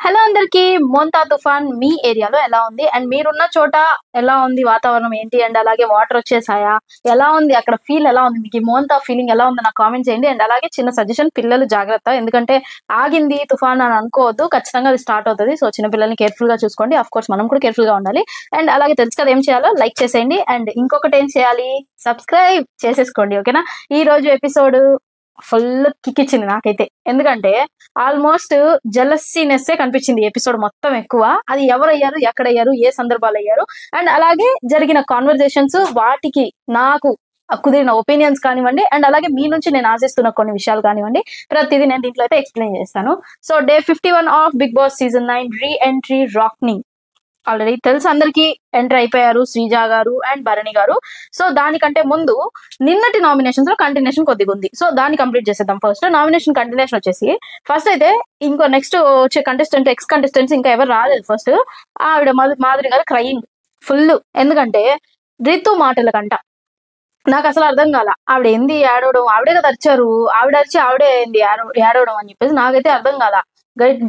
Hello అందరికి. మోంతా తుఫాన్ మీ ఏరియాలో ఎలా ఉంది అండ్ మీరున్న చోట ఎలా ఉంది వాతావరణం ఏంటి అండ్ అలాగే వాటర్ వచ్చేసాయా, ఎలా ఉంది అక్కడ ఫీల్, ఎలా ఉంది మీకు ఈ మోంతా ఫీలింగ్ ఎలా ఉంది నాకు కామెంట్ చేయండి. అండ్ అలాగే చిన్న సజెషన్, పిల్లలు జాగ్రత్త, ఎందుకంటే ఆగింది తుఫాన్ అని అనుకోవద్దు, ఖచ్చితంగా అది స్టార్ట్ అవుతుంది. సో చిన్న పిల్లల్ని కేర్ఫుల్ గా చూసుకోండి. ఆఫ్ కోర్స్ మనం కూడా కేర్ఫుల్ గా ఉండాలి. అండ్ అలాగే తెలుసు కదా ఏం చేయాలో, లైక్ చేసేయండి. అండ్ ఇంకొకటి ఏం చేయాలి, సబ్స్క్రైబ్ చేసేసుకోండి. ఓకేనా? ఈ రోజు ఎపిసోడ్ ఫుల్ కిక్ ఇచ్చింది నాకైతే, ఎందుకంటే ఆల్మోస్ట్ జెలసీనెస్ కనిపించింది ఎపిసోడ్ మొత్తం ఎక్కువ. అది ఎవరయ్యారు, ఎక్కడయ్యారు, ఏ సందర్భాలు అయ్యారు, అండ్ అలాగే జరిగిన కాన్వర్జేషన్స్, వాటికి నాకు కుదిరిన ఒపీనియన్స్ కానివ్వండి, అండ్ అలాగే మీ నుంచి నేను ఆశిస్తున్న కొన్ని విషయాలు కానివ్వండి, ప్రతిదీ నేను దీంట్లో అయితే ఎక్స్ప్లెయిన్ చేస్తాను. So day 51 of Bigg Boss season 9 reentry రాక్నింగ్ ఆల్రెడీ తెలుసు అందరికి, ఎంటర్ అయిపోయారు శ్రీజ గారు అండ్ భరణి గారు. సో దానికంటే ముందు నిన్నటి నామినేషన్స్ లో కంటిన్యూషన్ కొద్దిగా ఉంది. సో దాన్ని కంప్లీట్ చేసేద్దాం. ఫస్ట్ నామినేషన్ కంటిన్యూషన్ వచ్చేసి, ఫస్ట్ అయితే ఇంకో నెక్స్ట్ వచ్చే కంటెస్టెంట్, ఎక్స్ కంటెస్టెంట్స్ ఇంకా ఎవరు రాలేదు. ఫస్ట్ ఆవిడ మాధురి గారు క్రయింగ్ ఫుల్, ఎందుకంటే రితు మాటల కంట నాకు అసలు అర్థం కాల. ఆవిడ ఏంది ఏడవడం, ఆవిడే కదా అరిచారు, ఆవిడ అరిచి ఆవిడే ఏంది ఏడవడం అని చెప్పేసి నాకైతే అర్థం కాల.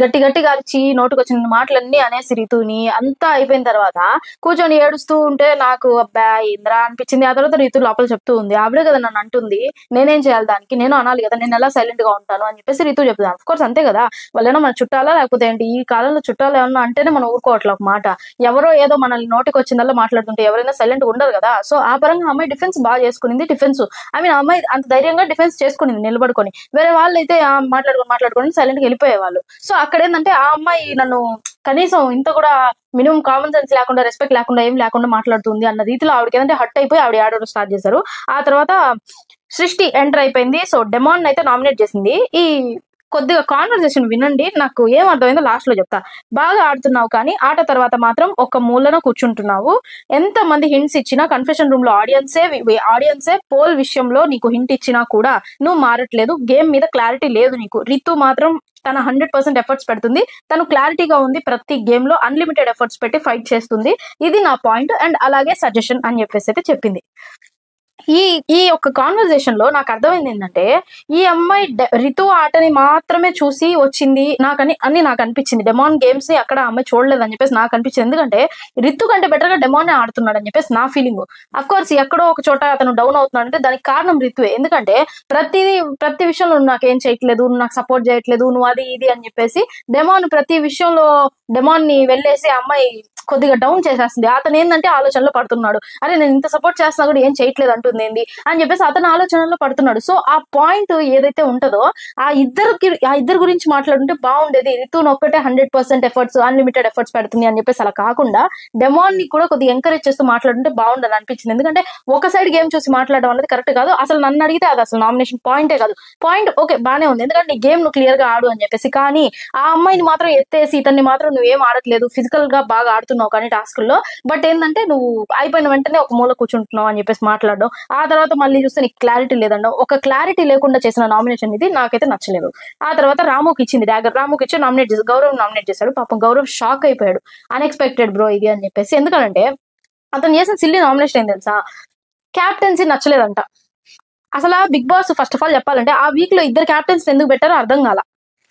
గట్టి గట్టిగా అరిచి నోటుకొచ్చిన మాటలన్నీ అనేసి రితుని అంతా అయిపోయిన తర్వాత కూర్చొని ఏడుస్తూ ఉంటే నాకు అబ్బా ఇంద్రా అనిపించింది. ఆ తర్వాత రితు లోపల చెప్తూ ఉంది, ఆవిడే కదా నన్ను అంటుంది, నేనేం చేయాలి దానికి, నేను అనాలి కదా, నేను ఎలా సైలెంట్ గా ఉంటాను అని చెప్పేసి రితు చెప్తాను. అఫ్ కోర్స్ అంతే కదా, వాళ్ళేమో మన చుట్టాలా లేకపోతే ఏంటి, ఈ కాలంలో చుట్టాలు ఏమన్నా అంటేనే మనం ఊరుకోవట్లే ఒక మాట. ఎవరో ఏదో మనల్ని నోటికి వచ్చిందల్లా మాట్లాడుతుంటే ఎవరైనా సైలెంట్ గా ఉండరు కదా. సో ఆ పరంగా అమ్మాయి డిఫెన్స్ బాగా చేసుకునింది. డిఫెన్స్ ఐ మీన్ అమ్మాయి అంత ధైర్యంగా డిఫెన్స్ చేసుకునింది నిలబడుకొని. వేరే వాళ్ళు అయితే మాట్లాడుకొని సైలెంట్ గా వెళ్ళిపోయేవాళ్ళు. సో అక్కడ ఏంటంటే ఆ అమ్మాయి నన్ను కనీసం ఇంత కూడా మినిమం కామన్ సెన్స్ లేకుండా, రెస్పెక్ట్ లేకుండా, ఏం లేకుండా మాట్లాడుతుంది అన్న రీతిలో ఆవిడకి ఏంటంటే హట్ అయిపోయి ఆవిడ ఆడడం స్టార్ట్ చేశారు. ఆ తర్వాత సృష్టి ఎంటర్ అయిపోయింది. సో డెమాన్ అయితే నామినేట్ చేసింది. ఈ కొద్దిగా కాన్వర్సేషన్ వినండి, నాకు ఏం అర్థమైందో లాస్ట్ లో చెప్తా. బాగా ఆడుతున్నావు కానీ ఆట తర్వాత మాత్రం ఒక మూలన కూర్చుంటున్నావు. ఎంత మంది హింట్స్ ఇచ్చినా, కన్ఫెషన్ రూమ్ లో ఆడియన్సే పోల్ విషయంలో నీకు హింట్ ఇచ్చినా కూడా నువ్వు మారట్లేదు. గేమ్ మీద క్లారిటీ లేదు నీకు. రితు మాత్రం తన 100% ఎఫర్ట్స్ పెడుతుంది. తను క్లారిటీగా ఉంది, ప్రతి గేమ్ లో అన్లిమిటెడ్ ఎఫర్ట్స్ పెట్టి ఫైట్ చేస్తుంది. ఇది నా పాయింట్. అండ్ అలాగే సజెషన్ అని చెప్పేసి అయితే చెప్పింది. ఈ ఈ యొక్క కాన్వర్జేషన్ లో నాకు అర్థమైంది ఏంటంటే, ఈ అమ్మాయి రితు ఆటని మాత్రమే చూసి వచ్చింది అని నాకు అనిపించింది. డెమాన్ గేమ్స్ అక్కడ అమ్మాయి చూడలేదు అని చెప్పేసి నాకు అనిపించింది. ఎందుకంటే రితు కంటే బెటర్ గా డెమాన్ ఆడుతున్నాడు అని చెప్పేసి నా ఫీలింగ్. అఫ్ కోర్స్ ఎక్కడో ఒక చోట అతను డౌన్ అవుతున్నాడు అంటే దానికి కారణం రితువే. ఎందుకంటే ప్రతి విషయంలో నువ్వు నాకేం చేయట్లేదు, నువ్వు నాకు సపోర్ట్ చేయట్లేదు, నువ్వు అది ఇది అని చెప్పేసి డెమాన్ ప్రతి విషయంలో డెమాన్ ని వెళ్ళేసి అమ్మాయి కొద్దిగా డౌన్ చేసేస్తుంది. అతను ఏంటంటే ఆలోచనలో పడుతున్నాడు, అరే నేను ఇంత సపోర్ట్ చేస్తున్నా కూడా ఏం చేయట్లేదు అంటుంది ఏంది అని చెప్పేసి అతను ఆలోచనలో పడుతున్నాడు. సో ఆ పాయింట్ ఏదైతే ఉంటుందో ఆ ఇద్దరు గురించి మాట్లాడుంటే బాగుండేది. రితును ఒక్కటే 100% ఎఫర్ట్స్, అన్లిమిటెడ్ ఎఫర్ట్స్ పెడుతుంది అని చెప్పేసి అలా కాకుండా డెమాన్ ని కూడా కొద్దిగా ఎంకరేజ్ చేస్తూ మాట్లాడుంటే బాగుండని అనిపించింది. ఎందుకంటే ఒక సైడ్ గేమ్ చూసి మాట్లాడడం అనేది కరెక్ట్ కాదు. అసలు నన్ను అడిగితే అది అసలు నామినేషన్ పాయింటే కాదు. పాయింట్ ఓకే బానే ఉంది, ఎందుకంటే నీ గేమ్ నువ్వు క్లియర్ గా ఆడు అని చెప్పేసి, కానీ ఆ అమ్మాయిని మాత్రం ఎత్తేసి ఇతన్ని మాత్రం నువ్వేం ఆడట్లేదు, ఫిజికల్ గా బాగా ఆడుతున్నావు కానీ టాస్కుల్లో, బట్ ఏంటంటే నువ్వు అయిపోయిన వెంటనే ఒక మూల కూర్చుంటున్నావు అని చెప్పేసి మాట్లాడడం. ఆ తర్వాత మళ్ళీ చూస్తే నీకు క్లారిటీ లేదండం. ఒక క్లారిటీ లేకుండా చేసిన నామినేషన్ ఇది నాకైతే నచ్చలేదు. ఆ తర్వాత రాముకి ఇచ్చింది డాగర్, రాముకి ఇచ్చి నామినేట్ చేసి గౌరవ్ నామినేట్ చేశాడు. పాపం గౌరవ్ షాక్ అయిపోయాడు, అన్ఎక్స్పెక్టెడ్ బ్రో ఇది అని చెప్పేసి. ఎందుకంటే అతను చేసిన సిల్లీ నామినేషన్ ఏం తెలుసా, క్యాప్టెన్సీ నచ్చలేదంట. అసలు Bigg Boss first of all చెప్పాలంటే ఆ వీక్ లో ఇద్దరు క్యాప్టెన్స్ ఎందుకు పెట్టారో అర్థం కాల.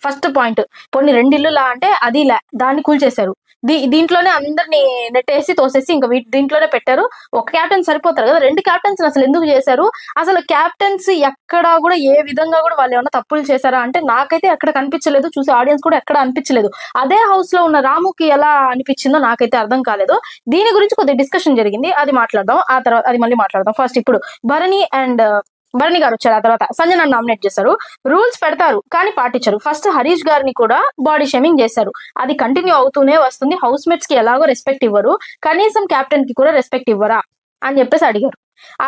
ఫస్ట్ పాయింట్, కొన్ని 2 ఇల్లులా అంటే అది దాన్ని కూల్చేశారు. దీంట్లోనే అందరినీ నెట్టేసి తోసేసి ఇంకా దీంట్లోనే పెట్టారు. ఒక క్యాప్టెన్ సరిపోతారు కదా, 2 క్యాప్టెన్స్ అసలు ఎందుకు చేశారు? అసలు క్యాప్టెన్స్ ఎక్కడా కూడా ఏ విధంగా కూడా వాళ్ళు ఏమైనా తప్పులు చేశారా అంటే నాకైతే ఎక్కడ కనిపించలేదు, చూసే ఆడియన్స్ కూడా ఎక్కడ అనిపించలేదు. అదే హౌస్ లో ఉన్న రాముకి ఎలా అనిపించిందో నాకైతే అర్థం కాలేదు. దీని గురించి కొద్దిగా డిస్కషన్ జరిగింది, అది మాట్లాడదాం. ఆ తర్వాత అది మళ్ళీ మాట్లాడదాం. ఫస్ట్ ఇప్పుడు భరణి గారు వచ్చారు. ఆ తర్వాత సంజన నామినేట్ చేశారు. రూల్స్ పెడతారు కానీ పాటించరు. ఫస్ట్ హరీష్ గారిని కూడా బాడీ షేమింగ్ చేశారు. అది కంటిన్యూ అవుతూనే వస్తుంది. హౌస్ మేట్స్ కి ఎలాగో రెస్పెక్ట్ ఇవ్వరు, కనీసం కెప్టెన్ కి కూడా రెస్పెక్ట్ ఇవ్వరా అని చెప్పేసి అడిగారు.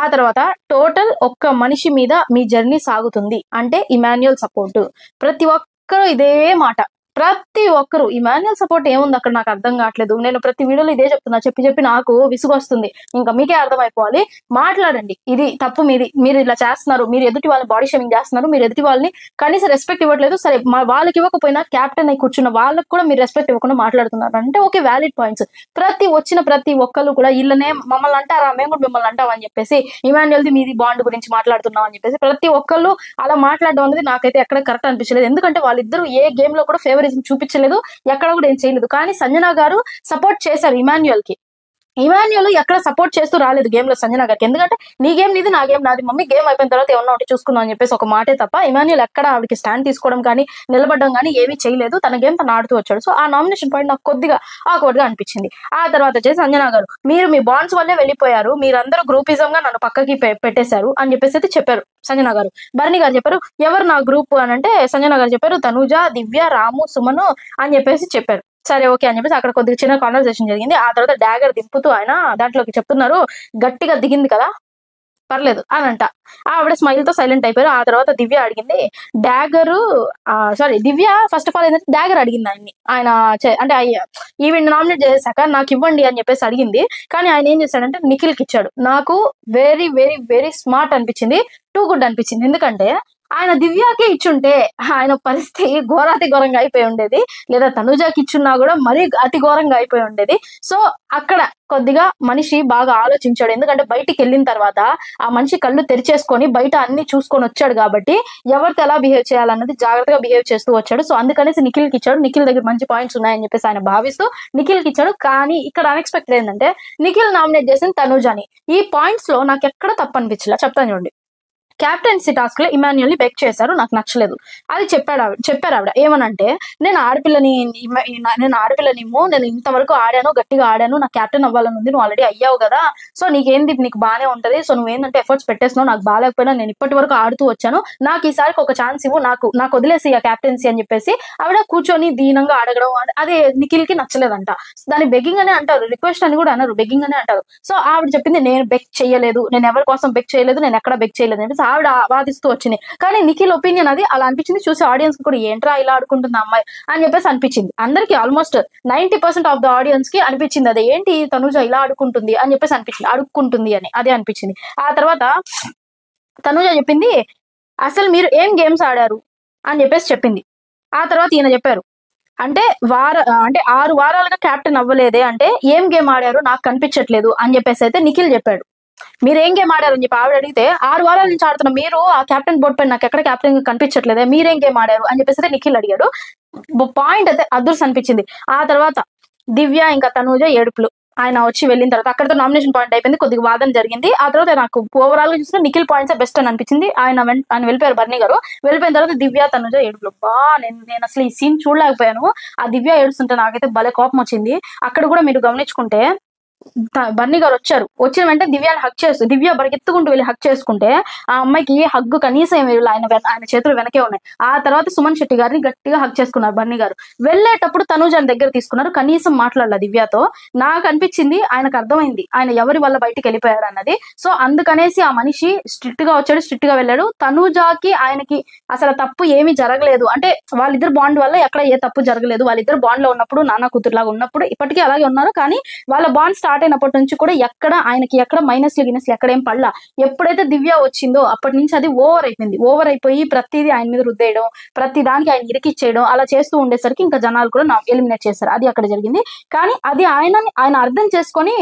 ఆ తర్వాత టోటల్ ఒక్క మనిషి మీద మీ జర్నీ సాగుతుంది అంటే ఇమాన్యుయల్ సపోర్ట్. ప్రతి ఒక్కరు ఇదే మాట, ప్రతి ఒక్కరు ఇమాన్యుయల్ సపోర్ట్ ఏముంది అక్కడ నాకు అర్థం కావట్లేదు. నేను ప్రతి వీడియోలో ఇదే చెప్తున్నా, చెప్పి నాకు విసుగు వస్తుంది. ఇంకా మీకే అర్థమైపోవాలి, మాట్లాడండి. ఇది తప్పు మీది, మీరు ఇలా చేస్తున్నారు, మీరు ఎదుటి వాళ్ళని బాడీ షేమింగ్ చేస్తున్నారు, మీరు ఎదుటి వాళ్ళని కనీసం రెస్పెక్ట్ ఇవ్వట్లేదు. సరే వాళ్ళకి ఇవ్వకపోయినా క్యాప్టెన్ అయి కూర్చున్న వాళ్ళకి కూడా మీరు రెస్పెక్ట్ ఇవ్వకుండా మాట్లాడుతున్నారు అంటే ఓకే, వ్యాలిడ్ పాయింట్స్. ప్రతి ఒక్కరు కూడా వీళ్ళనే మమ్మల్ని అంటారా, మేము కూడా మిమ్మల్ని అంటాం అని చెప్పేసి, ఇమాన్యుయల్ది మీది బాండ్ గురించి మాట్లాడుతున్నాం అని చెప్పేసి ప్రతి ఒక్కళ్ళు అలా మాట్లాడడం అనేది నాకైతే ఎక్కడ కరెక్ట్ అనిపించలేదు. ఎందుకంటే వాళ్ళిద్దరూ ఏ గేమ్ లో కూడా ఫేవర్ ఫేవరిజం చూపించలేదు, ఎక్కడ కూడా ఏం చేయలేదు. కానీ సంజన గారు సపోర్ట్ చేశారు ఇమాన్యుయల్ కి. ఇమాన్యుయల్ ఎక్కడ సపోర్ట్ చేస్తూ రాలేదు గేమ్ లో సంజన గారికి. ఎందుకంటే నీ గేమ్ నీది, నా గేమ్ నాది మమ్మీ, గేమ్ అయిపోయిన తర్వాత ఏమన్నా ఒకటి చూసుకుందాం అని చెప్పేసి ఒక మాటే తప్ప ఇమాన్యుయల్ ఎక్కడ ఆవిడకి స్టాండ్ తీసుకోవడం కానీ నిలబడడం కానీ ఏమీ చేయలేదు. తన గేమ్ తను ఆడుతూ వచ్చాడు. సో ఆ నామినేషన్ పాయింట్ నాకు కొద్దిగా ఆక్వర్డ్ గా అనిపించింది. ఆ తర్వాత వచ్చేసి సంజన గారు, మీరు మీ బాండ్స్ వల్లే వెళ్ళిపోయారు, మీరందరూ గ్రూపిజం గా నన్ను పక్కకి పెట్టేశారు అని చెప్పేసి అయితే చెప్పారు సంజన గారు. భరణి గారు చెప్పారు, ఎవరు నా గ్రూప్ అని అంటే సంజన గారు చెప్పారు, తనుజ, దివ్య, రాము, సుమను అని చెప్పేసి చెప్పారు. సరే ఓకే అని చెప్పేసి అక్కడ కొద్దిగా చిన్న కాన్వర్సేషన్ జరిగింది. ఆ తర్వాత డాగర్ దింపుతూ ఆయన దాంట్లోకి చెప్తున్నారు, గట్టిగా దిగింది కదా పర్లేదు అని అంట. ఆవిడ స్మైల్ తో సైలెంట్ అయిపోయారు. ఆ తర్వాత దివ్య అడిగింది, దివ్య ఫస్ట్ ఆఫ్ ఆల్ ఏంటంటే డాగర్ అడిగింది ఆయన్ని, ఆయన అంటే ఈవెంట్ నామినేట్ చేశాక నాకు ఇవ్వండి అని చెప్పేసి అడిగింది. కానీ ఆయన ఏం చేశాడంటే నిఖిల్కి ఇచ్చాడు. నాకు వెరీ వెరీ వెరీ స్మార్ట్ అనిపించింది, టూ గుడ్ అనిపించింది. ఎందుకంటే ఆయన దివ్యాకి ఇచ్చుంటే ఆయన పరిస్థితి ఘోరాతి ఘోరంగా అయిపోయి ఉండేది, లేదా తనుజాకి ఇచ్చున్నా కూడా మరీ అతి ఘోరంగా అయిపోయి ఉండేది. సో అక్కడ కొద్దిగా మనిషి బాగా ఆలోచించాడు. ఎందుకంటే బయటికి వెళ్ళిన తర్వాత ఆ మనిషి కళ్ళు తెరిచేసుకొని బయట అన్ని చూసుకొని వచ్చాడు కాబట్టి ఎవరితో ఎలా బిహేవ్ చేయాలన్నది జాగ్రత్తగా బిహేవ్ చేస్తూ వచ్చాడు. సో అందుకనేసి నిఖిల్కి ఇచ్చాడు. నిఖిల్ దగ్గర మంచి పాయింట్స్ ఉన్నాయని చెప్పేసి ఆయన భావిస్తూ నిఖిల్కి ఇచ్చాడు. కానీ ఇక్కడ అన్ఎక్స్పెక్టెడ్ ఏంటంటే నిఖిల్ నామినేట్ చేసిన తనుజాని. ఈ పాయింట్స్ లో నాకు ఎక్కడ తప్పు అనిపించలే, చెప్తాను చూడండి. క్యాప్టెన్సీ టాస్క్ లో ఇమాన్యుయల్ ని బెక్ చేశారు, నాకు నచ్చలేదు. అది చెప్పారు ఆవిడ ఏమనంటే, నేను ఆడపిల్లనేమో, నేను ఇంతవరకు ఆడాను, గట్టిగా ఆడాను, నాకు క్యాప్టెన్ అవ్వాలని ఉంది, నువ్వు ఆల్రెడీ అయ్యావు కదా, సో నీకేంది, నీకు బానే ఉంటది, సో నువ్వేందంటే ఎఫర్ట్స్ పెట్టేస్తున్నావు, నాకు బాగాలేకపోయినా నేను ఇప్పటి వరకు ఆడుతూ వచ్చాను, నాకు ఈసారికి ఒక ఛాన్స్ ఇవ్వు, నాకు వదిలేసి ఆ క్యాప్టెన్సీ అని చెప్పేసి ఆవిడ కూర్చొని దీనంగా అడగడం, అది నిఖిల్ కి నచ్చలేదంట. దాన్ని బెగ్గింగ్ అనే అంటారు, రిక్వెస్ట్ అని కూడా అన్నారు, బెగ్గింగ్ అనే అంటారు. సో ఆవిడ చెప్పింది, నేను బెక్ చేయలేదు, నేను ఎవరి కోసం బెక్ చేయలేదు, నేను ఎక్కడ బెక్ చేయలేదు అని ఆవిడ వాదిస్తూ వచ్చింది. కానీ నిఖిల్ ఒపీనియన్ అది అలా అనిపించింది. చూసి ఆడియన్స్ కూడా ఏంట్రా ఇలా ఆడుకుంటుంది అమ్మాయి అని చెప్పేసి అనిపించింది. అందరికి ఆల్మోస్ట్ 90% ఆఫ్ ద ఆడియన్స్ కి అనిపించింది అదే, ఏంటి తనుజ ఇలా ఆడుకుంటుంది అని చెప్పేసి అనిపించింది, అడుక్కుంటుంది అని అదే అనిపించింది. ఆ తర్వాత తనుజ చెప్పింది, అసలు మీరు ఏం గేమ్స్ ఆడారు అని చెప్పేసి చెప్పింది. ఆ తర్వాత ఈయన చెప్పారు, అంటే 6 వారాలుగా క్యాప్టెన్ అవ్వలేదే, అంటే ఏం గేమ్ ఆడారు నాకు కనిపించట్లేదు అని చెప్పేసి అయితే నిఖిల్ చెప్పాడు. మీరు ఏం గేమ్ ఆడారని చెప్పి ఆవిడ అడిగితే, 6 వారాల నుంచి ఆడుతున్నా, మీరు ఆ క్యాప్టెన్ బోర్డు పైన నాకు ఎక్కడ క్యాప్టెన్ కనిపించట్లేదే, మీరేం గేమ్ ఆడారు అని చెప్పేసి అయితే నిఖిల్ అడిగాడు. పాయింట్ అయితే అదృష్టం అనిపించింది. ఆ తర్వాత దివ్య ఇంకా తనూజ ఏడుపులు. ఆయన వచ్చి వెళ్ళిన తర్వాత అక్కడతో నామినేషన్ పాయింట్ అయిపోయింది, కొద్దిగా వాదన జరిగింది. ఆ తర్వాత నాకు ఓవరాల్ గా చూసిన నిఖిల్ పాయింట్స్ బెస్ట్ అని అనిపించింది. ఆయన వెళ్ళిపోయారు బర్నీ గారు. వెళ్ళిపోయిన తర్వాత దివ్య తనుజ ఏడుపులు. నేను అసలు ఈ సీన్ చూడలేకపోయాను. ఆ దివ్య ఏడుస్తుంటే నాకైతే భలే కోపం వచ్చింది. అక్కడ కూడా మీరు గమనించుకుంటే బర్నీ గారు వచ్చిన వెంటనే దివ్యాని దివ్య బరికెత్తుకుంటూ వెళ్ళి హక్ చేసుకుంటే ఆ అమ్మాయికి హగ్గు కనీసం ఏమి ఆయన చేతులు వెనకే ఉన్నాయి. ఆ తర్వాత సుమన్ శెట్టి గారిని గట్టిగా హక్ చేసుకున్నారు బర్నీ గారు. వెళ్ళేటప్పుడు తనుజాని దగ్గర తీసుకున్నారు, కనీసం మాట్లాడాల దివ్యతో. నాకు అనిపించింది ఆయనకు అర్థమైంది ఆయన ఎవరి వల్ల బయటికి వెళ్ళిపోయారు అన్నది. సో అందుకనేసి ఆ మనిషి స్ట్రిక్ట్ గా వచ్చాడు, స్ట్రిక్ట్ గా వెళ్ళాడు. తనుజాకి ఆయనకి అసలు తప్పు ఏమీ జరగలేదు, అంటే వాళ్ళిద్దరు బాండ్ వల్ల ఎక్కడ ఏ తప్పు జరగలేదు. వాళ్ళిద్దరు బాండ్ లో ఉన్నప్పుడు, నాన్న కూతురులాగా ఉన్నప్పుడు ఇప్పటికీ అలాగే ఉన్నారు. కానీ వాళ్ళ బాండ్ స్టార్ట్ అయినప్పటి నుంచి కూడా ఆయనకి ఎక్కడ మైనస్లు గినస్లు ఎక్కడేం పడలా. ఎప్పుడైతే దివ్య వచ్చిందో అప్పటి నుంచి అది ఓవర్ అయిపోయి ప్రతిదీ ఆయన మీద రుద్దేయడం, ప్రతి దానికి ఆయన ఇరికిచ్చేయడం, అలా చేస్తూ ఉండేసరికి ఇంకా జనాలు కూడా ఎలిమినేట్ చేశారు. అది అక్కడ జరిగింది. కానీ అది ఆయన అర్థం చేసుకొని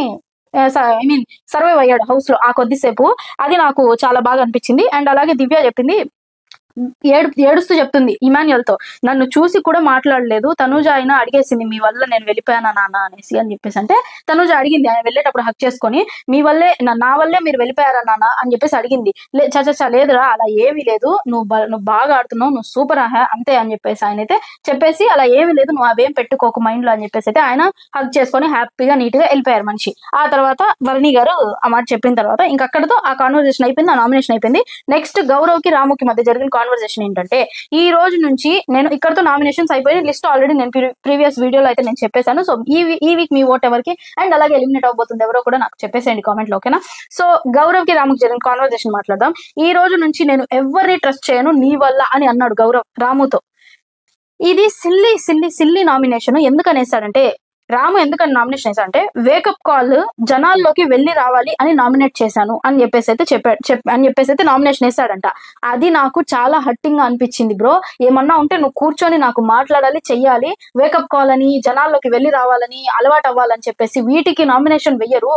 సర్వైవ్ అయ్యాడు హౌస్ లో ఆ కొద్దిసేపు. అది నాకు చాలా బాగా అనిపించింది. అండ్ అలాగే దివ్య చెప్పింది, ఏడుస్తూ చెప్తుంది ఇమాన్యుయల్ తో, నన్ను చూసి కూడా మాట్లాడలేదు, తనుజ అయినా అడిగేసింది మీ వల్ల నేను వెళ్ళిపోయానా నాన్న అనేసి అని చెప్పేసి. అంటే తనుజ అడిగింది ఆయన వెళ్ళేటప్పుడు హక్ చేసుకొని, నా వల్లే మీరు వెళ్ళిపోయారా నాన్న అని చెప్పేసి అడిగింది. లేదురా అలా ఏమీ లేదు, నువ్వు బాగా ఆడుతున్నావు, నువ్వు సూపర్ అంతే అని చెప్పేసి ఆయన అయితే చెప్పేసి, అలా ఏమీ లేదు, నువ్వు అవేం పెట్టుకోక మైండ్ లో అని చెప్పేసి అయితే ఆయన హక్ చేసుకొని హ్యాపీగా నీట్ గా వెళ్ళిపోయారు మనిషి. ఆ తర్వాత భరణి గారు ఆ మాట చెప్పిన తర్వాత ఇంకా అక్కడతో ఆ కాన్వర్సేషన్ అయిపోయింది, ఆ నామినేషన్ అయిపోయింది. నెక్స్ట్ గౌరవ్కి రాముకి మధ్య జరిగిన కాన్వర్సేషన్ ఏంటంటే, ఈ రోజు నుంచి నేను ఇక్కడతో నామినేషన్స్ అయిపోయి లిస్ట్ ఆల్రెడీ నేను ప్రీవియస్ వీడియోలో అయితే నేను చెప్పేశాను. సో ఈ వీక్ మీ ఓట్ ఎవరికి అండ్ అలాగే ఎలిమినేట్ అవబోతుంది ఎవరో కూడా నాకు చెప్పేసేయండి కామెంట్ లో, ఓకేనా? సో గౌరవ్కి రాముకి జరిగిన కాన్వర్సేషన్ మాట్లాడదాం. ఈ రోజు నుంచి నేను ఎవరిని ట్రస్ట్ చేయను నీ వల్ల అని అన్నాడు గౌరవ్ రాముతో. ఇది సిల్లీ నామినేషన్. ఎందుకు అనేసాడంటే, రాము ఎందుకని నామినేషన్ వేసా అంటే వేకప్ కాల్ జనాల్లోకి వెళ్ళి రావాలి అని నామినేట్ చేశాను అని చెప్పేసి అయితే అని చెప్పేసి అయితే నామినేషన్ వేసాడంట. అది నాకు చాలా హట్టింగ్ గా అనిపించింది బ్రో. ఏమన్నా ఉంటే నువ్వు కూర్చొని నాకు మాట్లాడాలి, చెయ్యాలి. వేకప్ కాల్ అని జనాల్లోకి వెళ్ళి రావాలని అలవాటు అవ్వాలని చెప్పేసి వీటికి నామినేషన్ వెయ్యరు.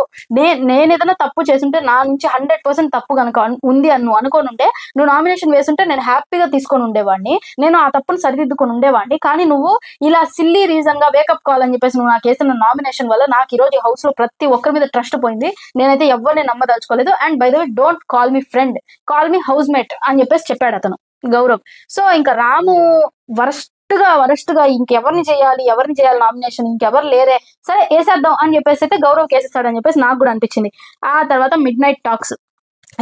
నేను ఏదైనా తప్పు చేస్తుంటే నా నుంచి 100% తప్పు కనుక ఉంది అని నువ్వు అనుకోని ఉంటే నువ్వు నామినేషన్ వేస్తుంటే నేను హ్యాపీగా తీసుకొని ఉండేవాడిని, నేను ఆ తప్పును సరిదిద్దుకొని ఉండేవాడిని. కానీ నువ్వు ఇలా సిల్లీ రీజన్ గా వేకప్ కాల్ అని చెప్పేసి నువ్వు నాకు వేసిన నామినేషన్ వల్ల నాకు ఈ రోజు హౌస్ లో ప్రతి ఒక్కరి మీద ట్రస్ట్ పోయింది. నేనైతే ఎవరిని నమ్మదలుచుకోలేదు. And by the way don't call me friend, call me housemate అని చెప్పేసి చెప్పాడు అతను గౌరవ్. సో ఇంకా రాము వరస్ట్ గా ఇంకెవరిని చేయాలి నామినేషన్, ఇంకెవరు లేరే, సరే వేసేద్దాం అని చెప్పేసి అయితే గౌరవ్ కేసేస్తాడు అని చెప్పేసి నాకు కూడా అనిపించింది. ఆ తర్వాత మిడ్ నైట్ టాక్స్,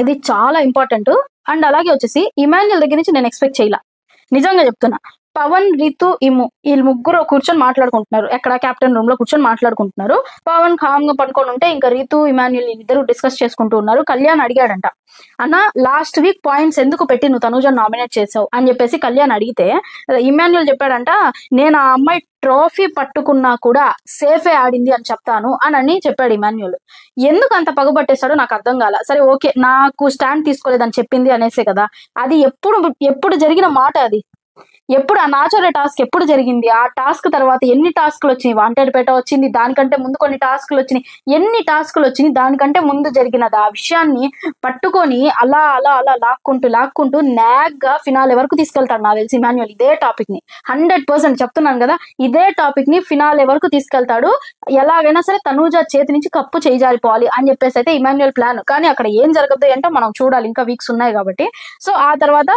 ఇది చాలా ఇంపార్టెంట్. అండ్ అలాగే వచ్చేసి ఇమాన్యుల్ దగ్గర నుంచి నేను ఎక్స్పెక్ట్ చేయాల, నిజంగా చెప్తున్నా. పవన్, రితు, ఇము వీళ్ళు ముగ్గురు కూర్చొని మాట్లాడుకుంటున్నారు, ఎక్కడ క్యాప్టెన్ రూమ్ లో కూర్చొని మాట్లాడుకుంటున్నారు. పవన్ కామ్ గా పడుకొని ఉంటే ఇంకా రితు, ఇమాన్యుల్ ఇద్దరు డిస్కస్ చేసుకుంటూ ఉన్నారు. కళ్యాణ్ అడిగాడంట, అన్న లాస్ట్ వీక్ పాయింట్స్ ఎందుకు పెట్టి నువ్వు తనూజ నామినేట్ చేసావు అని చెప్పేసి కళ్యాణ్ అడిగితే ఇమాన్యుల్ చెప్పాడంట, నేను ఆ అమ్మాయి ట్రోఫీ పట్టుకున్నా కూడా సేఫే ఆడింది అని చెప్తాను అని చెప్పాడు ఇమాన్యుల్. ఎందుకు అంత పగబట్టేస్తాడో నాకు అర్థం కాల. సరే ఓకే, నాకు స్టాండ్ తీసుకోలేదని చెప్పింది అనేసే కదా, అది ఎప్పుడు జరిగిన మాట, అది ఎప్పుడు ఆ నాచోరే టాస్క్ ఎప్పుడు జరిగింది, ఆ టాస్క్ తర్వాత ఎన్ని టాస్క్లు వచ్చినాయి, వాంటెడ్ పేట వచ్చింది, దానికంటే ముందు కొన్ని టాస్క్లు వచ్చినాయి, ఎన్ని టాస్క్లు వచ్చినాయి, దానికంటే ముందు జరిగినది. ఆ విషయాన్ని పట్టుకొని అలా అలా అలా లాక్కుంటూ నాగ్ గా ఫినాలే వరకు తీసుకెళ్తాడు నాకు తెలిసి ఇమాన్యుల్. ఇదే టాపిక్ ని 100% చెప్తున్నాను కదా, ఇదే టాపిక్ ని ఫినాలే వరకు తీసుకెళ్తాడు. ఎలాగైనా సరే తనూజ చేతి నుంచి కప్పు చేయిజారిపోవాలి అని చెప్పేసి అయితే ఇమాన్యుల్ ప్లాన్. కానీ అక్కడ ఏం జరగదు ఏంటో మనం చూడాలి, ఇంకా వీక్స్ ఉన్నాయి కాబట్టి. సో ఆ తర్వాత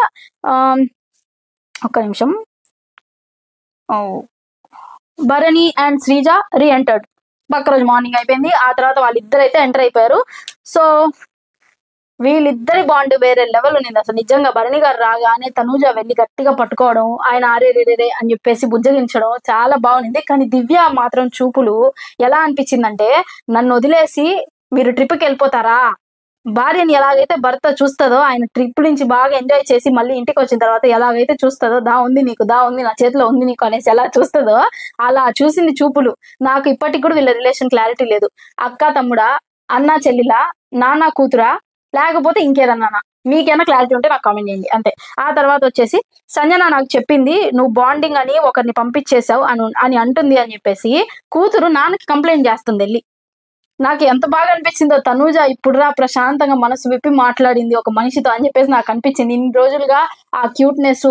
ఒక్క నిమిషం, భరణి అండ్ శ్రీజ రీఎంటర్డ్. పక్క రోజు మార్నింగ్ అయిపోయింది. ఆ తర్వాత వాళ్ళిద్దరు అయితే ఎంటర్ అయిపోయారు. సో వీళ్ళిద్దరి బాండ్ వేరే లెవెల్ ఉంది అసలు. నిజంగా భరణి గారు రాగానే తనూజ వెళ్ళి గట్టిగా పట్టుకోవడం, ఆయన ఆరేరేరే అని చెప్పేసి బుజ్జగించడం చాలా బాగుంది. కానీ దివ్య మాత్రం చూపులు ఎలా అనిపించిందంటే, నన్ను వదిలేసి మీరు ట్రిప్కి వెళ్ళిపోతారా, భార్యని ఎలాగైతే భర్త చూస్తుందో, ఆయన ట్రిప్ నుంచి బాగా ఎంజాయ్ చేసి మళ్ళీ ఇంటికి వచ్చిన తర్వాత ఎలాగైతే చూస్తుందో, దా ఉంది నా చేతిలో ఉంది నీకు అనేసి ఎలా చూస్తుందో అలా చూసింది చూపులు. నాకు ఇప్పటికి కూడా వీళ్ళ రిలేషన్ క్లారిటీ లేదు. అక్క తమ్ముడా, అన్నా చెల్లిలా, నాన్న కూతురా, లేకపోతే ఇంకేదన్నా, మీకైనా క్లారిటీ ఉంటే నాకు కామెంట్ చేయండి అంతే. ఆ తర్వాత వచ్చేసి సంజన నాకు చెప్పింది నువ్వు బాండింగ్ అని ఒకరిని పంపించేసావు అని అంటుంది అని చెప్పేసి కూతురు నాన్నకి కంప్లైంట్ చేస్తుంది వెళ్ళి. నాకు ఎంత బాగా అనిపించిందో, తనూజ ఇప్పుడురా ప్రశాంతంగా మనసు విప్పి మాట్లాడింది ఒక మనిషితో అని చెప్పేసి నాకు అనిపించింది. ఇన్ని రోజులుగా ఆ క్యూట్నెస్,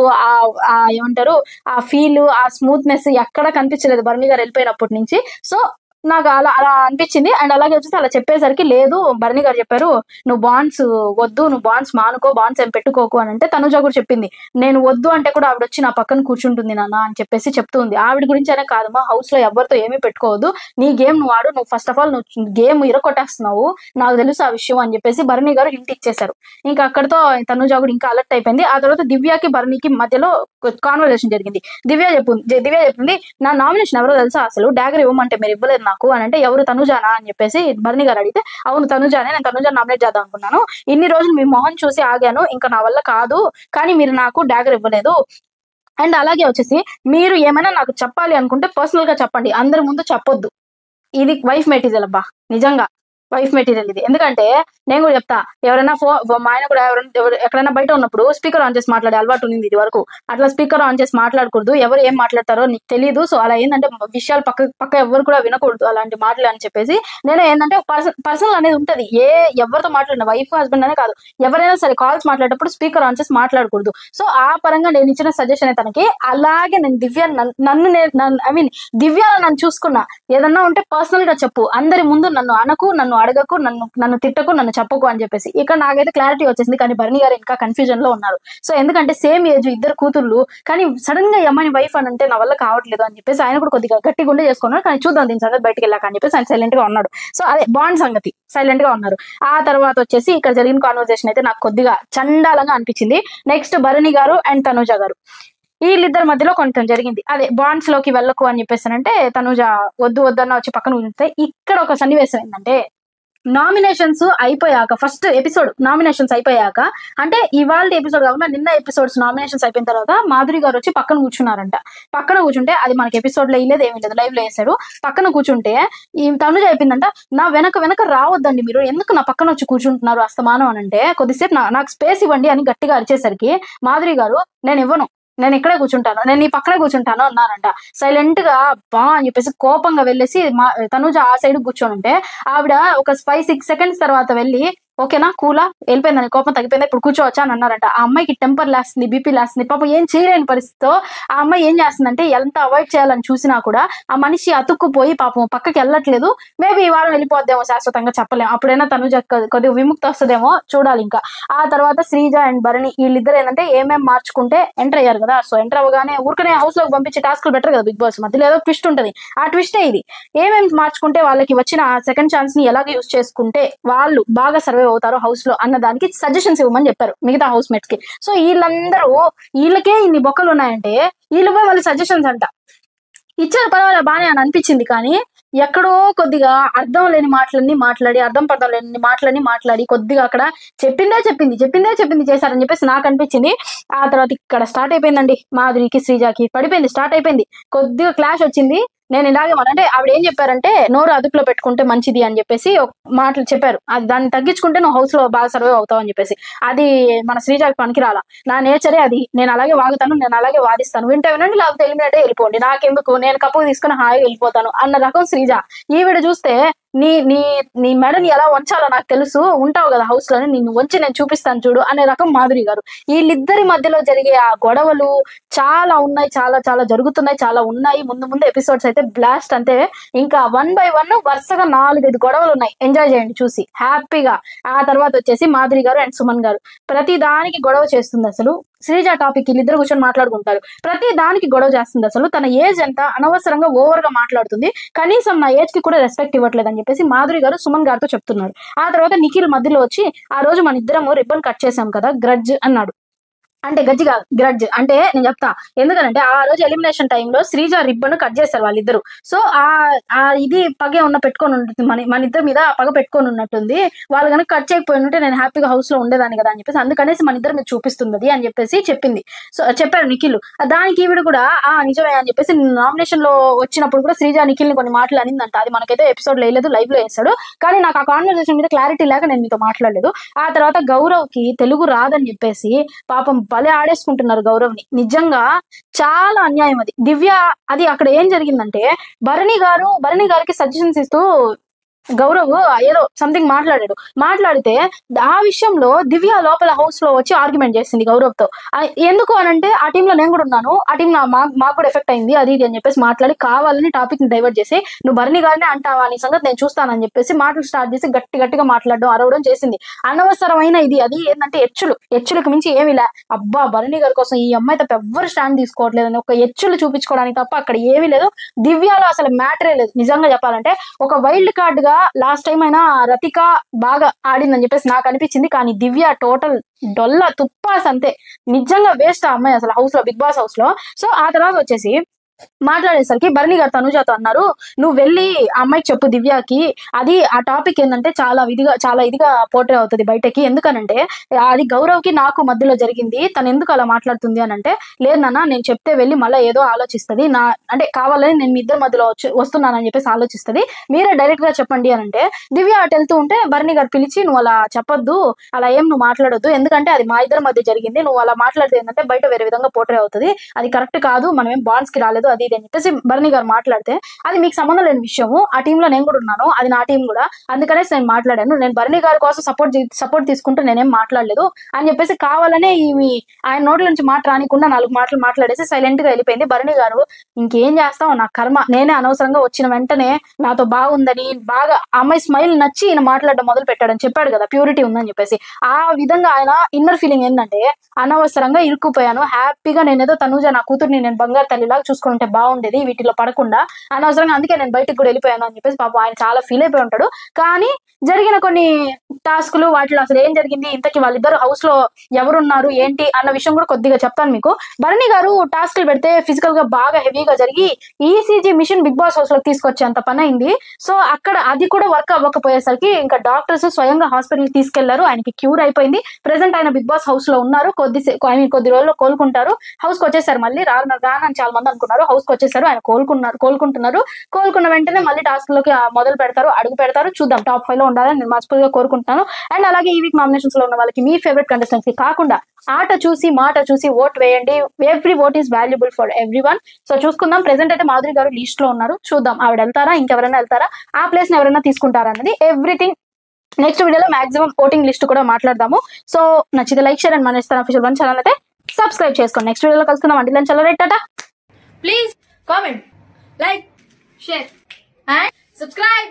ఆ ఏమంటారు, ఆ ఫీల్, ఆ స్మూత్నెస్ ఎక్కడ కనిపించలేదు భరణి గారు వెళ్ళిపోయినప్పటి నుంచి. సో నాకు అలా అనిపించింది. అండ్ అలాగే వచ్చేసి అలా చెప్పేసరికి లేదు, భరణి గారు చెప్పారు నువ్వు బాండ్స్ వద్దు, నువ్వు బాండ్స్ మానుకో, బాండ్స్ ఏం పెట్టుకోకు అని అంటే తనుజ కూడా చెప్పింది నేను వద్దు అంటే కూడా ఆవిడ వచ్చి నా పక్కన కూర్చుంటుంది నాన్న అని చెప్పేసి చెప్తుంది. ఆవిడ గురించి అనే కాదు, మా హౌస్ లో ఎవరితో ఏమీ పెట్టుకోవద్దు, నీ గేమ్ నువ్వు ఆడు, నువ్వు ఫస్ట్ ఆఫ్ ఆల్ నువ్వు గేమ్ ఇరకొట్టేస్తున్నావు, నాకు తెలుసు ఆ విషయం అని చెప్పేసి భరణి గారు హింట్ ఇచ్చేశారు. ఇంకా అక్కడతో తనుజ కూడా ఇంకా అలర్ట్ అయిపోయింది. ఆ తర్వాత దివ్యకి భరణికి మధ్యలో కాన్వర్సేషన్ జరిగింది. దివ్య చెప్పింది నా నామినేషన్ ఎవరో తెలుసా, అసలు డాగర్ ఇవ్వమంటే మీరు ఇవ్వలేదు నాకు అని అంటే, ఎవరు తనుజానా అని చెప్పేసి భరణి గారు అడిగితే, అవును తనుజానే, నేను తనుజా నామినేట్ చేద్దాం అనుకున్నాను, ఇన్ని రోజులు మీ మొహం చూసి ఆగాను, ఇంకా నా వల్ల కాదు, కానీ మీరు నాకు డాగర్ ఇవ్వలేదు. అండ్ అలాగే వచ్చేసి మీరు ఏమైనా నాకు చెప్పాలి అనుకుంటే పర్సనల్ గా చెప్పండి, అందరి ముందు చెప్పొద్దు. ఇది వైఫ్ మెటీరియల్ అబ్బా, నిజంగా వైఫ్ మెటీరియల్ ఇది. ఎందుకంటే నేను కూడా చెప్తా, ఎవరైనా మా ఆయన కూడా ఎక్కడైనా బయట ఉన్నప్పుడు స్పీకర్ ఆన్ చేసి మాట్లాడే అలవాటు ఉంది ఇది వరకు. అట్లా స్పీకర్ ఆన్ చేసి మాట్లాడకూడదు, ఎవరు ఏం మాట్లాడతారో నీకు తెలియదు. సో అలా ఏంటంటే విషయాలు పక్క ఎవరు కూడా వినకూడదు అలాంటి మాటలు అని చెప్పేసి నేను ఏంటంటే పర్సనల్ అనేది ఉంటది. ఎవరితో మాట్లాడిన వైఫ్ హస్బెండ్ అనే కాదు, ఎవరైనా సరే కాల్స్ మాట్లాడేటప్పుడు స్పీకర్ ఆన్ చేసి మాట్లాడకూడదు. సో ఆ పరంగా నేను ఇచ్చిన సజెషన్ తనకి. అలాగే నేను దివ్య దివ్యాలో నన్ను చూసుకున్నా, ఏదన్నా ఉంటే పర్సనల్ గా చెప్పు, అందరి ముందు నన్ను అనకు, నన్ను అడగకు, నన్ను తిట్టకు, నన్ను చెప్పకు అని చెప్పేసి. ఇక్కడ నాకైతే క్లారిటీ వచ్చేసింది. కానీ భరణి గారు ఇంకా కన్ఫ్యూజన్ లో ఉన్నారు. సో ఎందుకంటే సేమ్ ఏజ్, ఇద్దరు కూతుర్లు, కానీ సడన్ గా అమ్మాయిని వైఫ్ అని అంటే నా వల్ల కావట్లేదు అని చెప్పేసి ఆయన కూడా కొద్దిగా గట్టి గుండె చేసుకున్నారు. కానీ చూద్దాం దీని సంగతి బయటకు వెళ్ళాక అని చెప్పేసి ఆయన సైలెంట్ గా ఉన్నాడు. సో అదే బాండ్ సంగతి, సైలెంట్ గా ఉన్నారు. ఆ తర్వాత వచ్చేసి ఇక్కడ జరిగిన కాన్వర్సేషన్ అయితే నాకు కొద్దిగా చండాలంగా అనిపించింది. నెక్స్ట్ భరణి గారు అండ్ తనుజ గారు, వీళ్ళిద్దరి మధ్యలో కొంచెం జరిగింది. అదే బాండ్స్ లోకి వెళ్ళకు అని చెప్పేసానంటే తనుజ వద్దన్న వచ్చి పక్కన ఉంటే, ఇక్కడ ఒక సన్నివేశం ఏంటంటే నామినేషన్స్ అయిపోయాక, ఫస్ట్ ఎపిసోడ్ నామినేషన్స్ అయిపోయాక, అంటే ఇవాళ ఎపిసోడ్ కాకుండా నిన్న ఎపిసోడ్స్ నామినేషన్స్ అయిపోయిన తర్వాత మాధురి గారు వచ్చి పక్కన కూర్చున్నారంట. పక్కన కూర్చుంటే అది మనకి ఎపిసోడ్ లో లేదు, ఏమీ లేదు, లైవ్ లో వేసాడు. పక్కన కూర్చుంటే ఈ తనుజ చెప్పిందంట, నా వెనక రావద్దండి మీరు, ఎందుకు నా పక్కన వచ్చి కూర్చుంటున్నారు అస్తమానం అని అంటే, కొద్దిసేపు నాకు స్పేస్ ఇవ్వండి అని గట్టిగా అరిచేసరికి మాధురి గారు నేను ఇవ్వను, నేను ఇక్కడే కూర్చుంటాను, నేను నీ పక్కనే కూర్చుంటాను అన్నారంట. సైలెంట్ గా బా అని చెప్పేసి కోపంగా వెళ్ళేసి తనుజ ఆ సైడ్ కూర్చొని ఉంటే ఆవిడ ఒక 5-6 సెకండ్స్ తర్వాత వెళ్ళి ఓకేనా కూలా వెళ్ళిపోయిందని, కోపం తగ్గిపోయింది, ఇప్పుడు కూర్చోవచ్చా అని అన్నారంట. ఆ అమ్మాయికి టెంపర్ లేస్తుంది, బీపీ లేస్తుంది, పాపం ఏం చేయలేని పరిస్థితితో ఆ అమ్మాయి ఏం చేస్తుందంటే ఎంత అవాయిడ్ చేయాలని చూసినా కూడా ఆ మనిషి అతుక్కుపోయి పాపం పక్కకి వెళ్ళట్లేదు. మేబీ ఈ వారం వెళ్ళిపోద్దేమో, శాశ్వతంగా చెప్పలేము, అప్పుడైనా తనుజ కొద్దిగా విముక్తి వస్తుందేమో చూడాలి. ఇంకా ఆ తర్వాత శ్రీజ అండ్ భరణి వీళ్ళిద్దరు ఏంటంటే ఏమేం మార్చుకుంటే ఎంటర్ అయ్యారు కదా, సో ఎంటర్ అవ్వగానే ఊరికనే హౌస్ లోకి పంపించి టాస్క్లు బెటర్ కదా బిగ్ బాస్, మధ్యలో ఏదో ట్విస్ట్ ఉంటుంది, ఆ ట్విస్టే ఇది. ఏమేమి మార్చుకుంటే వాళ్ళకి వచ్చిన ఆ సెకండ్ ఛాన్స్ ని ఎలాగ యూజ్ చేసుకుంటే వాళ్ళు బాగా సర్వే అవుతారు హౌస్ లో అన్న దానికి సజెషన్స్ ఇవ్వమని చెప్పారు మిగతా హౌస్ మేట్స్ కి. సో వీళ్ళందరూ వీళ్ళకే ఇన్ని బొక్కలు ఉన్నాయంటే వీళ్ళు పోయి వాళ్ళ సజెషన్స్ అంట ఇచ్చారు, పర్వాలేదు బానే అని అనిపించింది. కానీ ఎక్కడో కొద్దిగా అర్థం లేని మాటలన్నీ మాట్లాడి, అర్థం పర్థం లేని మాటలన్నీ మాట్లాడి కొద్దిగా అక్కడ చెప్పిందే చేశారని చెప్పేసి నాకు అనిపించింది. ఆ తర్వాత ఇక్కడ స్టార్ట్ అయిపోయిందండి, మాధురికి శ్రీజాకి పడిపోయింది, స్టార్ట్ అయిపోయింది, కొద్దిగా క్లాష్ వచ్చింది. నేను ఇలాగే అంటే ఆవిడ ఏం చెప్పారంటే నోరు అదుపులో పెట్టుకుంటే మంచిది అని చెప్పేసి మాటలు చెప్పారు, అది దాన్ని తగ్గించుకుంటే నువ్వు హౌస్ లో బాగా సర్వే అవుతావు అని చెప్పేసి. అది మన శ్రీజాకి పనికిరాల, నా నేచరే అది, నేను అలాగే వాగుతాను, నేను అలాగే వాదిస్తాను, వింటే వినండి లేకపోతే ఎలిమినేటే వెళ్ళిపోండి, నాకెందుకు, నేను కప్పు తీసుకుని హాయిగా వెళ్ళిపోతాను అన్న రకం శ్రీజ. ఈవిడ చూస్తే నీ నీ నీ మెడని ఎలా వంచాలో నాకు తెలుసు, ఉంటావు కదా హౌస్ లోని, నిన్ను వంచి నేను చూపిస్తాను చూడు అనే రకం మాధురి గారు. వీళ్ళిద్దరి మధ్యలో జరిగే ఆ గొడవలు చాలా ఉన్నాయి, చాలా చాలా జరుగుతున్నాయి, చాలా ఉన్నాయి. ముందు ఎపిసోడ్స్ అయితే బ్లాస్ట్ అంతే. ఇంకా 1 by 1 వరుసగా 4-5 గొడవలు ఉన్నాయి, ఎంజాయ్ చేయండి చూసి హ్యాపీగా. ఆ తర్వాత వచ్చేసి మాధురి గారు అండ్ సుమన్ గారు ప్రతి దానికి గొడవ చేస్తుంది. అసలు శ్రీజ టాపిక్ వీళ్ళిద్దరు కూర్చొని మాట్లాడుకుంటారు, ప్రతి దానికి గొడవ చేస్తుంది. అసలు తన ఏజ్ ఎంత, అనవసరంగా ఓవర్ గా మాట్లాడుతుంది, కనీసం నా ఏజ్ కి కూడా రెస్పెక్ట్ ఇవ్వట్లేదు అని చెప్పేసి మాధురి గారు సుమన్ గారితో చెప్తున్నారు. ఆ తర్వాత నిఖిల్ మధ్యలో వచ్చి ఆ రోజు మన ఇద్దరము రిబ్బన్ కట్ చేసాం కదా గ్రడ్జ్ అన్నాడు. అంటే గజ్జి కాదు గ్రడ్జ్ అంటే నేను చెప్తా, ఎందుకంటే ఆ రోజు ఎలిమినేషన్ టైంలో శ్రీజ రిబ్బన్ కట్ చేశారు వాళ్ళిద్దరు. సో ఆ ఇది పగే పెట్టుకొని ఉంటుంది, మన ఇద్దరి మీద పగ పెట్టుకొని ఉన్నట్టుంది, వాళ్ళు కనుక కట్ చేయకపోయి ఉంటే నేను హ్యాపీగా హౌస్ లో ఉండేదాన్ని కదా అని చెప్పేసి అందుకనేసి మన ఇద్దరు మీద చూపిస్తుంది అని చెప్పేసి చెప్పింది. సో చెప్పారు నిఖిల్, దానికి ఈవిడ కూడా నిజమే అని చెప్పేసి నామినేషన్ లో వచ్చినప్పుడు కూడా శ్రీజ నిఖిల్ ని కొన్ని మాటలు అనిందంట. అది మనకైతే ఎపిసోడ్ లో వేయలేదు, లైవ్ లో వేస్తాడు, కానీ నాకు ఆ కాన్వర్సేషన్ మీద క్లారిటీ లేక నేను మీతో మాట్లాడలేదు. ఆ తర్వాత గౌరవ్ కి తెలుగు రాదని చెప్పేసి పాపం భలే ఆడేసుకుంటున్నారు గౌరవ్ని, నిజంగా చాలా అన్యాయం అది. దివ్య అది అక్కడ ఏం జరిగిందంటే భరణి గారికి సజెషన్స్ ఇస్తూ గౌరవ్ ఏదో సంథింగ్ మాట్లాడితే ఆ విషయంలో దివ్య లోపల హౌస్ లో వచ్చి ఆర్గ్యుమెంట్ చేసింది గౌరవ్ తో. ఎందుకు అనంటే ఆ టీమ్ లో నేను కూడా ఉన్నాను, ఆ టీం మాకు కూడా ఎఫెక్ట్ అయింది అది ఇది అని చెప్పేసి మాట్లాడి కావాలని టాపిక్ ని డైవర్ట్ చేసి నువ్వు భరణి గారిని అంటావా నీ సంగతి నేను చూస్తానని చెప్పేసి మాటలు స్టార్ట్ చేసి గట్టిగా మాట్లాడడం అరవడం చేసింది. అనవసరమైన ఇది, అది ఏంటంటే ఎచ్చులకు మించి ఏమి లే. అబ్బా భరణి గారి కోసం ఈ అమ్మాయి తప్ప ఎవ్వరు స్టాండ్ తీసుకోవట్లేదని ఒక ఎచ్చులు చూపించుకోవడానికి తప్ప అక్కడ ఏమీ లేదు. దివ్యలో అసలు మ్యాటరే లేదు నిజంగా చెప్పాలంటే. ఒక వైల్డ్ కార్డ్ గా లాస్ట్ టైం అయినా రతిక బాగా ఆడిందని చెప్పేసి నాకు అనిపించింది, కానీ దివ్య టోటల్ డొల్ల తుప్పాస్ అంతే, నిజంగా వేస్ట్ ఆ అమ్మాయి అసలు హౌస్ లో, బిగ్ బాస్ హౌస్ లో. సో ఆ తర్వాత వచ్చేసి మాట్లాడేసరికి భరణి గారు తనుజాతో అన్నారు, నువ్వు వెళ్ళి ఆ అమ్మాయికి చెప్పు దివ్యకి, అది ఆ టాపిక్ ఏంటంటే చాలా ఇదిగా పోర్ట్రే అవుతుంది బయటకి, ఎందుకనంటే అది గౌరవ్ కి నాకు మధ్యలో జరిగింది, తను ఎందుకు అలా మాట్లాడుతుంది అని అంటే, లేదు నాన్న నేను చెప్తే వెళ్ళి మళ్ళీ ఏదో ఆలోచిస్తుంది, అంటే కావాలని నేను మీ ఇద్దరి మధ్యలో వస్తున్నానని చెప్పేసి ఆలోచిస్తుంది, మీరే డైరెక్ట్ గా చెప్పండి అని అంటే, దివ్య అటు వెళ్తూ ఉంటే భరణి గారు పిలిచి నువ్వు అలా చెప్పొద్దు, అలా ఏం నువ్వు మాట్లాడొద్దు, ఎందుకంటే అది మా ఇద్దరి మధ్య జరిగింది, నువ్వు అలా మాట్లాడితే ఏంటంటే బయట వేరే విధంగా పోర్ట్రే అవుతుంది, అది కరెక్ట్ కాదు, మనం ఏం బాండ్స్ కి రాలేదు అది ఇది అని చెప్పేసి భరణి గారు మాట్లాడితే, అది మీకు సంబంధం లేని విషయము, ఆ టీమ్ లో నేను కూడా ఉన్నాను, అది నా టీం కూడా, అందుకనేసి నేను మాట్లాడాను, నేను భరణి గారి కోసం సపోర్ట్ తీసుకుంటూ నేనేం మాట్లాడలేదు అని చెప్పేసి కావాలనే ఆయన నోట్ల నుంచి మాట రానికుండా 4 మాటలు మాట్లాడేసి సైలెంట్ గా వెళ్ళిపోయింది. భరణి గారు ఇంకేం చేస్తావు, నా కర్మ, నేనే అనవసరంగా వచ్చిన వెంటనే నాతో బాగుందని బాగా అమ్మాయి స్మైల్ నచ్చి ఈయన మాట్లాడడం మొదలు పెట్టాడని చెప్పాడు కదా, ప్యూరిటీ ఉందని చెప్పేసి. ఆ విధంగా ఆయన ఇన్నర్ ఫీలింగ్ ఏంటంటే అనవసరంగా ఇరుక్కుపోయాను, హ్యాపీగా నేనేదో తనుజ నా కూతుర్ని నేను బంగారు తల్లిలాగా చూసుకుంటే ఉంటే బాగుండేది వీటిలో పడకుండా అనవసరంగా, అందుకే నేను బయటకు కూడా వెళ్ళిపోయాను అని చెప్పేసి పాపం ఆయన చాలా ఫీల్ అయిపోయి ఉంటాడు. కానీ జరిగిన కొన్ని టాస్కులు వాటిలో అసలు ఏం జరిగింది, ఇంతకీ వాళ్ళిద్దరు హౌస్ లో ఎవరున్నారు ఏంటి అన్న విషయం కూడా కొద్దిగా చెప్తాను మీకు. భరణి గారు టాస్క్లు పెడితే ఫిజికల్ గా బాగా హెవీగా జరిగి ECG machine Bigg Boss house లో తీసుకొచ్చేంత పని అయింది. సో అక్కడ అది కూడా వర్క్ అవ్వకపోయేసరికి ఇంకా డాక్టర్స్ స్వయంగా హాస్పిటల్ తీసుకెళ్లారు, ఆయనకి క్యూర్ అయిపోయింది. ప్రెసెంట్ ఆయన బిగ్ బాస్ హౌస్ లో ఉన్నారు. కొద్ది రోజుల్లో కోలుకుంటారు. హౌస్ కి వచ్చేసారు, మళ్ళీ రానని చాలా మంది అనుకున్నారు. హౌస్ కి వచ్చేసారు, ఆయన కోలుకుంటున్నారు. కోలుకున్న వెంటనే మళ్ళీ టాస్క్ లోకి మొదలు పెడతారు, అడుగు పెడతారు. చూద్దాం, టాప్ 5 లో ఉండాలని నేను మనస్ఫూర్తిగా కోరుకుంటున్నాను. అండ్ అలాగే ఈ వీక్ నామినేషన్స్ లో ఉన్న వాళ్ళకి మీ ఫేవరెట్ కంటెస్టెంట్స్ కి కాకుండా ఆట చూసి మాట చూసి ఓట్ వేయండి. Every vote is valuable for every one. So చూసుకుందాం. ప్రెసెంట్ అయితే మాధురి గారు లీస్ట్ లో ఉన్నారు. చూద్దాం ఆవిడ వెళ్తారా, ఇంకెవరైనా వెళ్తారా, ఆ ప్లేస్ ని ఎవరైనా తీసుకుంటారా అన్నది ఎవ్రీథింగ్ నెక్స్ట్ వీడియోలో మాక్సిమం ఓటింగ్ లిస్ట్ కూడా మాట్లాడదాము. సో నచ్చితే లైక్, షేర్ అండ్ మన ఇస్తాను అఫీషియల్ 1 ఛానల్ అయితే సబ్స్క్రైబ్ చేసుకోండి. నెక్స్ట్ వీడియోలో కలుసుకుందాం. అండి చాలా right Tata. Please comment, like, share and subscribe.